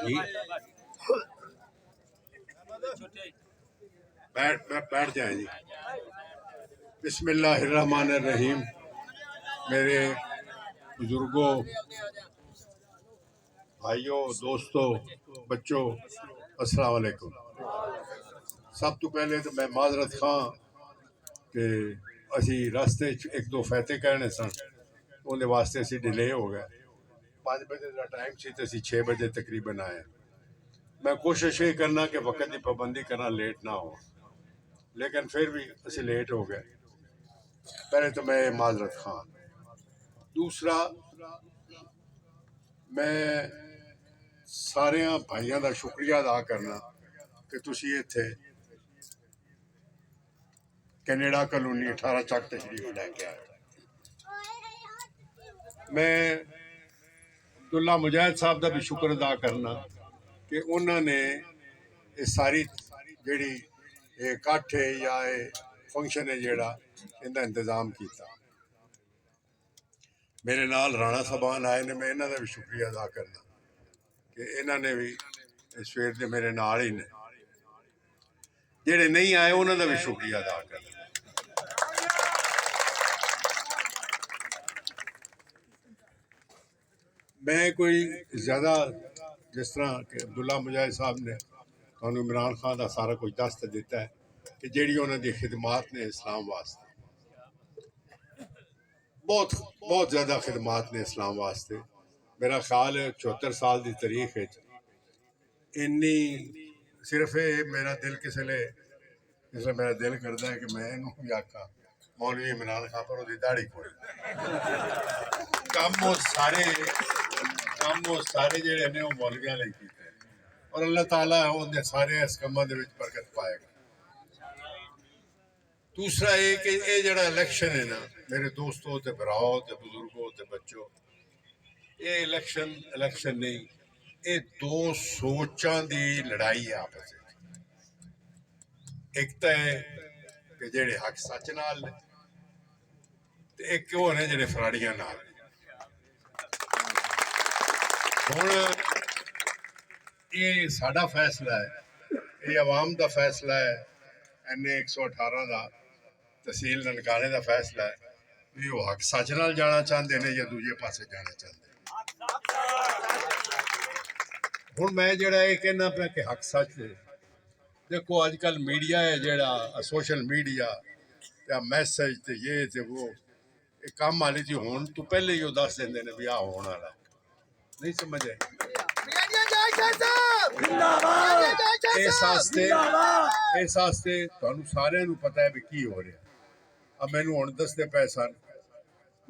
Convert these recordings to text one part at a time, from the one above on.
जी बैठ जाए जी। बिस्मिल्लाहिर्रहमानिर्रहीम। मेरे बुजुर्गों, भाइयों, दोस्तों, बच्चों, अस्सलाम वालेकुम। सब तो पहले तो मैं माजरत खां कि असी रास्ते एक दो फैते कहने सन, उन्हें वास्ते असी डिले हो गए। 5 बजे का टाइम सी तो असी 6 बजे तकरीबन आए। मैं कोशिश ये करना कि वक्त की पाबंदी करना, लेट ना हो, लेकिन फिर भी असी लेट हो गए। पहले तो मैं माजरत खां। दूसरा, मैं सारे भाइयों का शुक्रिया अदा करना कि तुसी इत्थे कैनेडा कॉलोनी 18 चक तशरीफ लैके आए। मैं अब्दुल्ला मुजाहिद साहब का भी शुक्र अदा करना कि उन्होंने ये सारी जी इकट्ठ है या फंक्शन है जोड़ा इनका इंतजाम किया। मेरे नाल राणा साहबान आए ने, मैं इन्हों का भी शुक्रिया अदा करना कि इन्होंने भी सवेर के मेरे नाल ही ने। जेडे नहीं आए उन्होंने भी शुक्रिया अदा करना। मैं कोई ज्यादा जिस तरह कि अब्दुल्ला मुजाहिद साहब ने तुहानू इमरान खान का सारा कुछ दस दिता है कि जी उन्होंने खिदमात ने इस्लाम वास्ते बहुत बहुत ज्यादा खिदमात ने इस्लाम वास्ते। मेरा ख्याल है 74 साल की तारीख इन्नी सिर्फ मेरा दिल जिसले मेरा दिल करता है कि मैं इनू भी आखा मौलवी इमरान खान पर उसकी दाढ़ी कोई कम वो सारे जेडे ने मौलवियां ने कीते और अल्लाह ताला उन्हें सारे इस कमां दे विच बरकत पाएगा। दूसरा ये कि ये जड़ा इलेक्शन है ना, मेरे दोस्तों ते भराओ ते बुजुर्गों ते बच्चों, ये इलेक्शन नहीं, ये दो सोचां दी लड़ाई है आपस में। एक तो है कि जेडे हक सच नाल ने ते एक वो ने जेडे फराड़ियां नाल। हुण ये साडा फैसला है, ये अवाम का फैसला है। एन 118 का तहसील ननकाने का फैसला है भी वो हक सच नाल जाना चाहते हैं या दूजे पासे जाना चाहते हैं। हुण मैं जेड़ा ये कहना पाया कि हक सच है। देखो अजकल मीडिया है जेड़ा सोशल मीडिया या मैसेज ते ये ते वो काम वाली जी होने तो पहले ही दस देंगे ने भी आ होने वाला नहीं समझे। इस वास्ते तुहानू सारे पता है भी की हो रहा। अब मैनू हुण दसदे पए सन,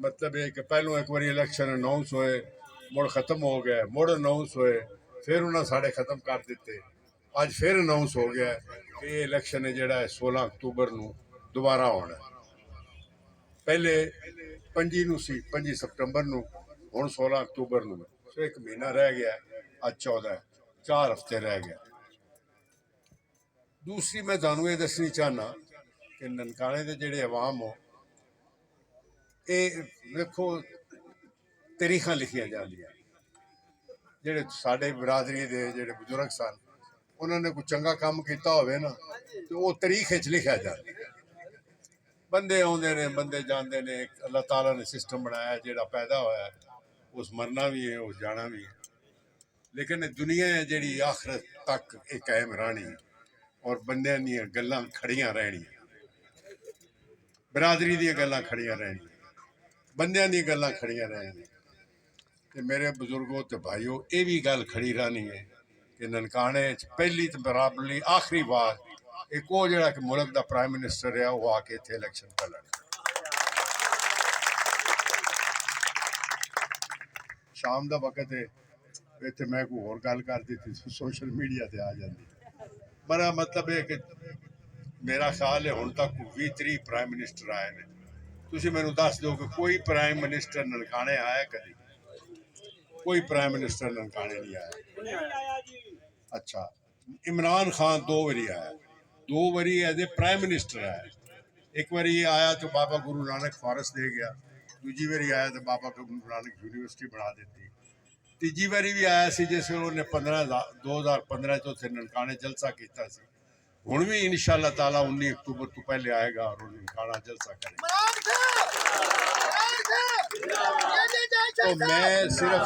मतलब ये कि पहलों एक बार इलेक्शन अनाउंस होए, मुड़ खत्म हो गया, मुड़ अनाउंस होए, फिर उन्हें साढ़े खत्म कर दिते। अज फिर अनाउंस हो गया कि ये इलेक्शन है जोड़ा 16 अक्तूबर को दोबारा होना। पहले 5 सितंबर को, हुण 16 अक्तूबर को, सो एक महीना रह गया। अज 14, 4 हफ्ते रह गए। दूसरी मैं तुहानू ये दसनी चाहना कि ननकाने के जेडे अवाम हो, ये देखो तारीखां लिखिया जांदियां। जेडे साडे बिरादरी के जेडे बुजुर्ग सन, उन्होंने कोई चंगा काम किया होवे ना तो वो तारीख च लिखा जाता। बंदे आउंदे ने, बंदे जाते ने। अल्लाह ताला ने सिस्टम बनाया, जेड़ा पैदा होया उस मरना भी है, उस जाना भी है। लेकिन दुनिया है जी आखिरत तक एक कायम रहनी और बंद गल्लां खड़ियां रहनियां, बिरादरी दी गल्लां खड़ियां रहनियां, बंदियां दी गल्लां खड़ियां रहनियां। ते मेरे बुजुर्गों ते भाइयों, ये भी गल खड़ी रहनी है कि ननकाने पहली तो बराबरली आखिरी बार एक वो जड़ा कि मुल्क का प्राइम मिनिस्टर है वो आके इत्थे इलेक्शन कर लड़े। शाम का वक्त है, इतने मैं कोई होर गल कर दी थी सोशल मीडिया से आ जाती। मेरा मतलब है कि मेरा ख्याल है हुण तक 20-30 प्राइम मिनिस्टर आए ने। तुसीं मैनूं दस दो कि कोई प्राइम मिनिस्टर ननकाने आया कभी? कोई प्राइम मिनिस्टर ननकाने नहीं आया। अच्छा, इमरान खान 2 बारी आया, 2 बारी एज ए प्राइम मिनिस्टर आया। एक बारी आया तो बाबा गुरु नानक फॉरेस्ट दे गया, दूजी बारी आया तो बाबा गुरु नानक यूनिवर्सिटी बना दी। ਤੀਜੀ ਵਾਰੀ ਵੀ ਆਇਆ ਸੀ ਜਿਸ ਵੇਲੇ ਉਹਨੇ 2015 ਚ ਉੱਥੇ ਨਨਕਾਣੇ ਜਲਸਾ ਕੀਤਾ ਸੀ। ਹੁਣ ਵੀ ਇਨਸ਼ਾਅੱਲਾ ਤਾਲਾ 19 ਅਕਤੂਬਰ ਤੋਂ ਪਹਿਲੇ ਆਏਗਾ ਔਰ ਉਹ ਨਨਕਾਣਾ ਜਲਸਾ ਕਰੇਗਾ। तो मैं सिर्फ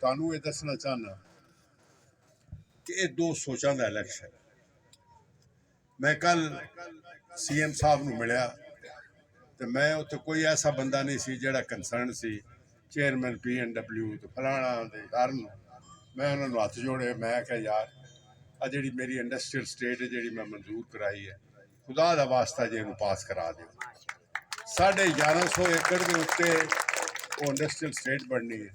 ਤੁਹਾਨੂੰ ਇਹ ਦੱਸਣਾ ਚਾਹਨਾ ਕਿ ਇਹ ਦੋ ਸੋਚਾਂ ਦਾ ਇਲੈਕਸ਼ਨ। ਮੈਂ ਕੱਲ ਸੀਐਮ ਸਾਹਿਬ ਨੂੰ ਮਿਲਿਆ ਤੇ ਮੈਂ ਉੱਥੇ ਕੋਈ ਐਸਾ ਬੰਦਾ ਨਹੀਂ ਸੀ ਜਿਹੜਾ ਕੰਸਰਨ ਸੀ, ਚੇਅਰਮੈਨ PNW ਤੇ ਫਲਾਣਾ ਦੇ ਕਾਰਨ ਮੈਂ ਉਹਨਾਂ ਨੂੰ ਹੱਥ ਜੋੜੇ। ਮੈਂ ਕਿਹਾ ਯਾਰ ਆ ਜਿਹੜੀ ਮੇਰੀ ਇੰਡਸਟਰੀਅਲ ਸਟੇਟ ਹੈ ਜਿਹੜੀ ਮੈਂ ਮਨਜ਼ੂਰ ਕਰਾਈ ਹੈ, ਖੁਦਾ ਦਾ ਵਾਸਤਾ ਜੇ ਇਹਨੂੰ ਪਾਸ ਕਰਾ ਦਿਓ। 1150 ਏਕੜ ਦੇ ਉੱਤੇ ਉਹ ਇੰਡਸਟਰੀਅਲ ਸਟੇਟ ਬਣਨੀ ਹੈ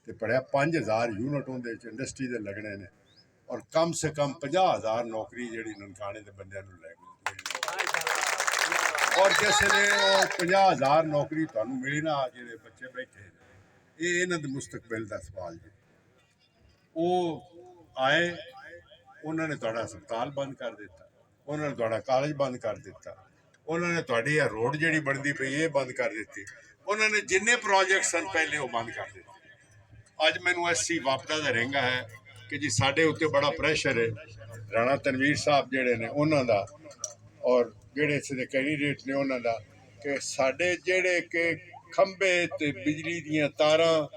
ਤੇ ਪੜਿਆ 5000 ਯੂਨਿਟ ਉਹਦੇ ਚ ਇੰਡਸਟਰੀ ਦੇ ਲੱਗਣੇ ਨੇ ਔਰ ਕਮ ਸੇ ਕਮ 50000 ਨੌਕਰੀ ਜਿਹੜੀ ਨਨਕਾਣੇ ਦੇ ਬੰਦਿਆਂ ਨੂੰ ਲੈ ਗਈ। ਔਰ ਜਿਸ ਨੇ ਉਹ 50000 ਨੌਕਰੀ ਤੁਹਾਨੂੰ ਮਿਲੀ ਨਾ, ਜਿਹੜੇ ਬੱਚੇ ਬੈਠੇ ਨੇ, ਇਹ ਇਹਨਾਂ ਦੇ ਮੁਸਤਕਬਲ ਦਾ ਸਵਾਲ ਜੀ। ਉਹ ਆਏ, ਉਹਨਾਂ ਨੇ ਤੁਹਾਡਾ ਹਸਪਤਾਲ ਬੰਦ ਕਰ ਦਿੱਤਾ, ਉਹਨਾਂ ਨੇ ਤੁਹਾਡਾ ਕਾਲਜ ਬੰਦ ਕਰ ਦਿੱਤਾ, ਉਹਨਾਂ ਨੇ ਤੁਹਾਡੀ ਇਹ ਰੋਡ ਜਿਹੜੀ ਬਣਦੀ ਪਈ ਇਹ ਬੰਦ ਕਰ ਦਿੱਤੀ, ਉਹਨਾਂ ਨੇ ਜਿੰਨੇ ਪ੍ਰੋਜੈਕਟ ਸਨ ਪਹਿਲੇ ਉਹ ਬੰਦ ਕਰ ਦਿੱਤੇ। ਅੱਜ ਮੈਨੂੰ ਐਸੀ ਵਾਪਦਾ ਦਾ ਰਹਿੰਗਾ ਹੈ ਕਿ ਜੀ ਸਾਡੇ ਉੱਤੇ ਬੜਾ ਪ੍ਰੈਸ਼ਰ ਹੈ, ਰਾਣਾ ਤਨਵੀਰ ਸਾਹਿਬ ਜਿਹੜੇ ਨੇ ਉਹਨਾਂ ਦਾ ਔਰ ਜਿਹੜੇ ਇਸ ਦੇ ਕੈਂਡੀਡੇਟ ਨੇ ਉਹਨਾਂ ਦਾ, ਕਿ ਸਾਡੇ ਜਿਹੜੇ ਕਿ ਖੰਭੇ ਤੇ ਬਿਜਲੀ ਦੀਆਂ ਤਾਰਾਂ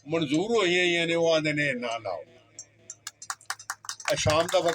ਮਨਜ਼ੂਰ ਹੋਈਆਂ ਨੇ ਉਹ ਆਂਦੇ ਨੇ ਨਾ ਲਾਓ। ਸ਼ਾਮ ਦਾ ਵਕਤ